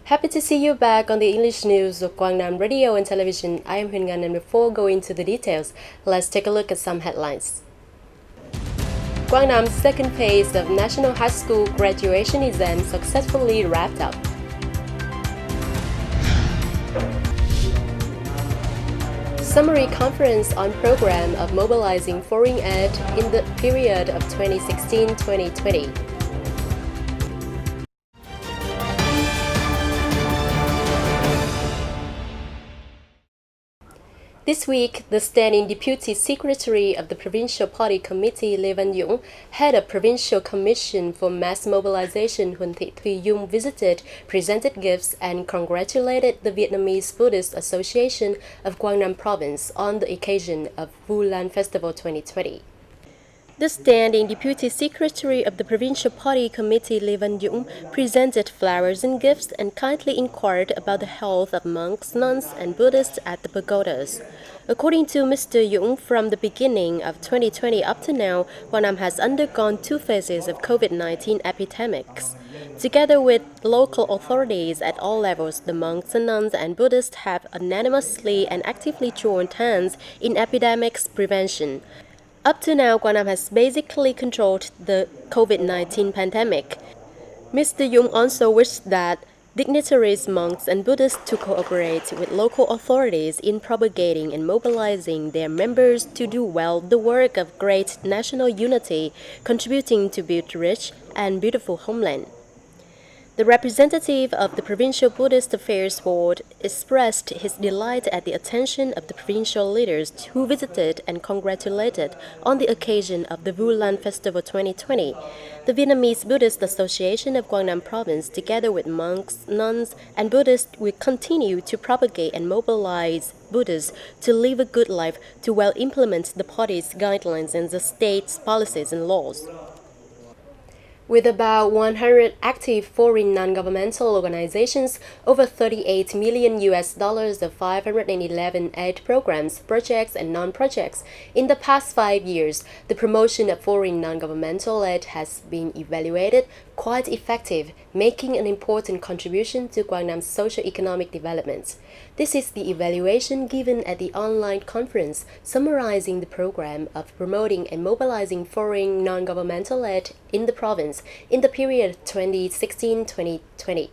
Happy to see you back on the English news of Quang Radio and Television. I am Huyền Ngan, and before going into the details, let's take a look at some headlines. Quang second phase of National High School graduation exam successfully wrapped up. Summary conference on program of mobilizing foreign aid in the period of 2016-2020. This week, the standing Deputy Secretary of the Provincial Party Committee, Lê Văn Dũng, head of Provincial Commission for Mass Mobilization Huỳnh Thị Thùy Dung visited, presented gifts, and congratulated the Vietnamese Buddhist Association of Quang Province on the occasion of Vu Lan Festival 2020. The standing Deputy Secretary of the Provincial Party Committee, Lê Văn Dũng, presented flowers and gifts and kindly inquired about the health of monks, nuns, and Buddhists at the pagodas. According to Mr. Dũng, from the beginning of 2020 up to now, Quang has undergone two phases of COVID-19 epidemics. Together with local authorities at all levels, the monks, nuns, and Buddhists have unanimously and actively joined hands in epidemics prevention. Up to now, Quang has basically controlled the COVID-19 pandemic. Mr. Dũng also wished that dignitaries, monks, and Buddhists to cooperate with local authorities in propagating and mobilizing their members to do well the work of great national unity, contributing to build rich and beautiful homeland. The representative of the Provincial Buddhist Affairs Board expressed his delight at the attention of the provincial leaders who visited and congratulated on the occasion of the Vu Lan Festival 2020. The Vietnamese Buddhist Association of Quang Province, together with monks, nuns, and Buddhists, will continue to propagate and mobilize Buddhists to live a good life, to well implement the party's guidelines and the state's policies and laws. With about 100 active foreign non-governmental organizations, over $38 million of 511 aid programs, projects, and non-projects. In the past 5 years, the promotion of foreign non-governmental aid has been evaluated quite effective, making an important contribution to Quang socio-economic development. This is the evaluation given at the online conference summarizing the program of promoting and mobilizing foreign non-governmental aid in the province in the period 2016-2020.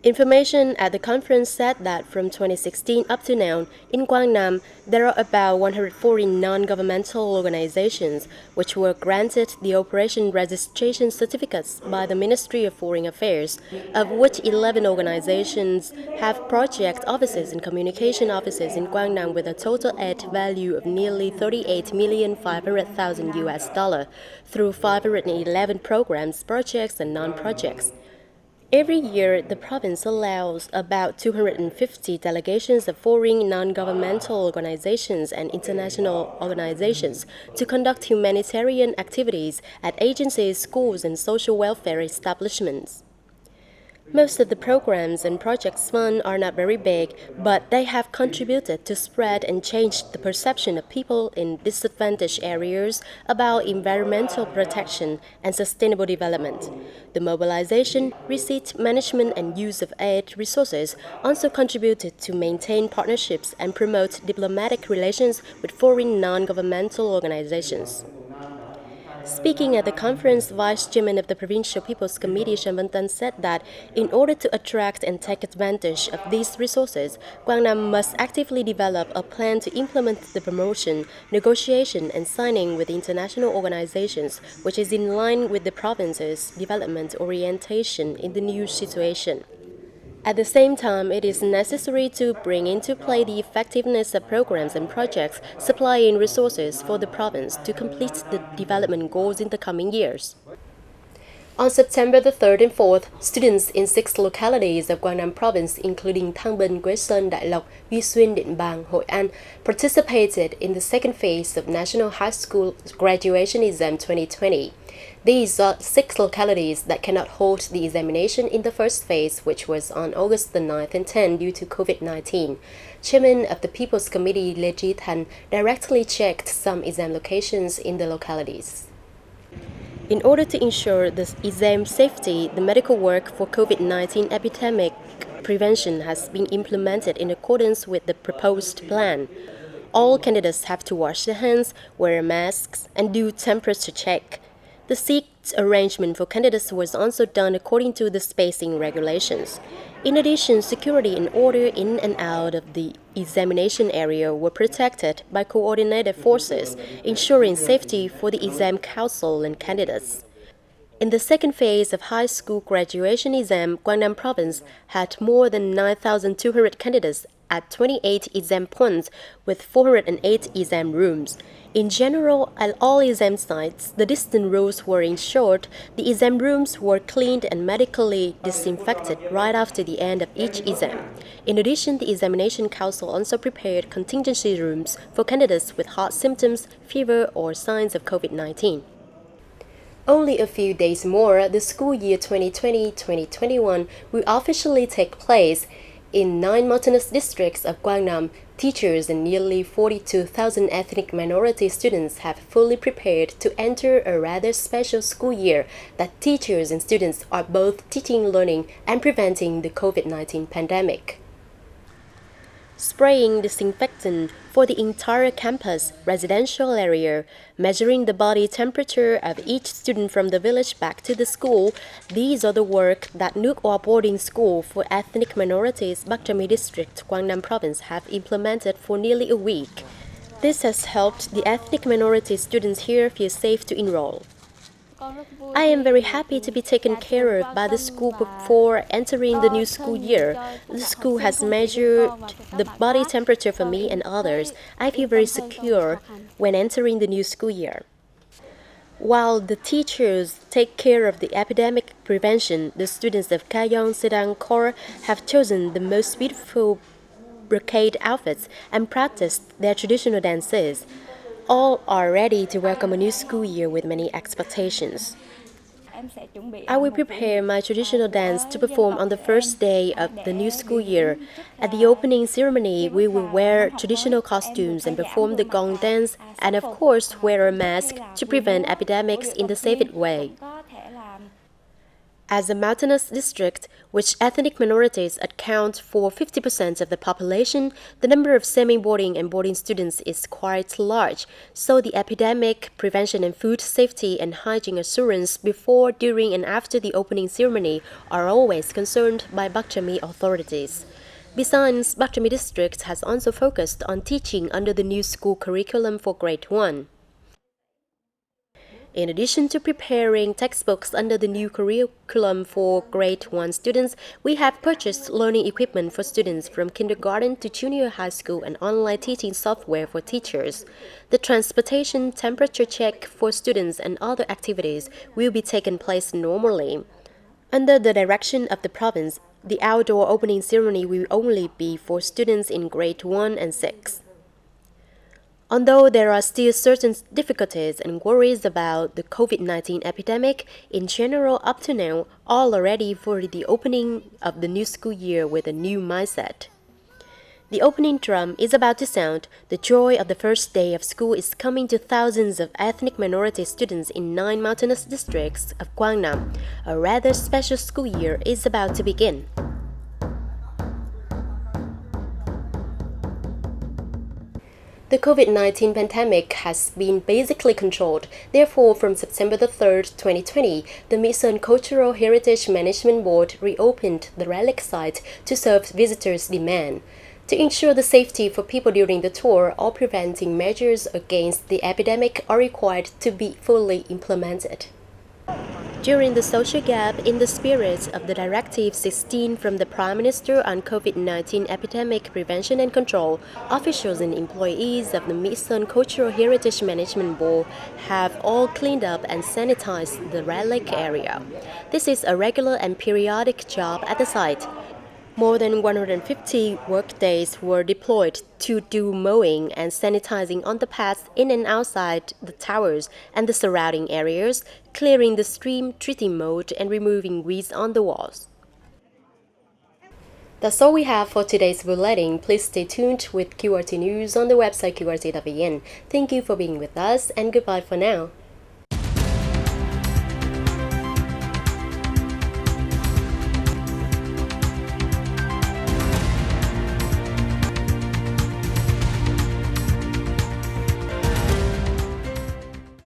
Information at the conference said that from 2016 up to now, in Quang Nam, there are about 140 non-governmental organizations which were granted the operation registration certificates by the Ministry of Foreign Affairs, of which 11 organizations have project offices and communication offices in Quang Nam with a total aid value of nearly $38,500,000 through 511 programs, projects, and non-projects. Every year, the province allows about 250 delegations of foreign non-governmental organizations and international organizations to conduct humanitarian activities at agencies, schools, and social welfare establishments. Most of the programs and projects fund are not very big, but they have contributed to spread and change the perception of people in disadvantaged areas about environmental protection and sustainable development. The mobilization, receipt, management, and use of aid resources also contributed to maintain partnerships and promote diplomatic relations with foreign non-governmental organizations. Speaking at the conference, Vice Chairman of the Provincial People's Committee, Shan Văn Tân, said that in order to attract and take advantage of these resources, Quang Nam must actively develop a plan to implement the promotion, negotiation, and signing with international organizations, which is in line with the province's development orientation in the new situation. At the same time, it is necessary to bring into play the effectiveness of programs and projects supplying resources for the province to complete the development goals in the coming years. On September the 3rd and 4th, students in 6 localities of Quang Nam Province, including Thăng Bình, Quế Sơn, Đại Lộc, Duy Xuyên, Điện Bàn, Hội An, participated in the second phase of National High School Graduation Exam 2020. These are 6 localities that cannot hold the examination in the first phase, which was on August the 9th and 10th due to COVID-19. Chairman of the People's Committee, Lê Trí Thành, directly checked some exam locations in the localities. In order to ensure the exam safety, the medical work for COVID-19 epidemic prevention has been implemented in accordance with the proposed plan. All candidates have to wash their hands, wear masks, and do temperature check. The seat arrangement for candidates was also done according to the spacing regulations. In addition, security and order in and out of the examination area were protected by coordinated forces, ensuring safety for the exam council and candidates. In the second phase of high school graduation exam, Quang Province had more than 9,200 candidates at 28 exam points with 408 exam rooms. In general, at all exam sites, the distance rules were ensured, the exam rooms were cleaned and medically disinfected right after the end of each exam. In addition, the examination council also prepared contingency rooms for candidates with hot symptoms, fever, or signs of COVID-19. Only a few days more, the school year 2020-2021 will officially take place. In 9 mountainous districts of Quang, teachers and nearly 42,000 ethnic minority students have fully prepared to enter a rather special school year that teachers and students are both teaching, learning, and preventing the COVID-19 pandemic. Spraying disinfectant for the entire campus residential area, measuring the body temperature of each student from the village back to the school, these are the work that Nuoc Boarding School for Ethnic Minorities Bắc Trà My District, Quang Nam Province have implemented for nearly a week. This has helped the ethnic minority students here feel safe to enroll. I am very happy to be taken care of by the school before entering the new school year. The school has measured the body temperature for me and others. I feel very secure when entering the new school year. While the teachers take care of the epidemic prevention, the students of Kayong Sedang Corps have chosen the most beautiful brocade outfits and practiced their traditional dances. All are ready to welcome a new school year with many expectations. I will prepare my traditional dance to perform on the first day of the new school year. At the opening ceremony, we will wear traditional costumes and perform the gong dance and of course wear a mask to prevent epidemics in the safest way. As a mountainous district, which ethnic minorities account for 50% of the population, the number of semi-boarding and boarding students is quite large, so the epidemic prevention and food safety and hygiene assurance before, during and after the opening ceremony are always concerned by Bắc Trà My authorities. Besides, Bắc Trà My district has also focused on teaching under the new school curriculum for grade 1. In addition to preparing textbooks under the new curriculum for grade 1 students, we have purchased learning equipment for students from kindergarten to junior high school and online teaching software for teachers. The transportation temperature check for students and other activities will be taking place normally. Under the direction of the province, the outdoor opening ceremony will only be for students in grade 1 and 6. Although there are still certain difficulties and worries about the COVID-19 epidemic, in general, up to now, all are ready for the opening of the new school year with a new mindset. The opening drum is about to sound. The joy of the first day of school is coming to thousands of ethnic minority students in 9 mountainous districts of Quang Nam. A rather special school year is about to begin. The COVID-19 pandemic has been basically controlled. Therefore, from September 3rd, 2020, the Mission Cultural Heritage Management Board reopened the relic site to serve visitors' demand. To ensure the safety for people during the tour, all preventing measures against the epidemic are required to be fully implemented. During the social gap, in the spirit of the Directive 16 from the Prime Minister on COVID-19 epidemic prevention and control, officials and employees of the Mission Cultural Heritage Management Board have all cleaned up and sanitized the relic area. This is a regular and periodic job at the site. More than 150 workdays were deployed to do mowing and sanitizing on the paths in and outside the towers and the surrounding areas, clearing the stream, treating mold, and removing weeds on the walls. That's all we have for today's bulletin. Please stay tuned with QRT News on the website qrt.vn. Thank you for being with us, and goodbye for now.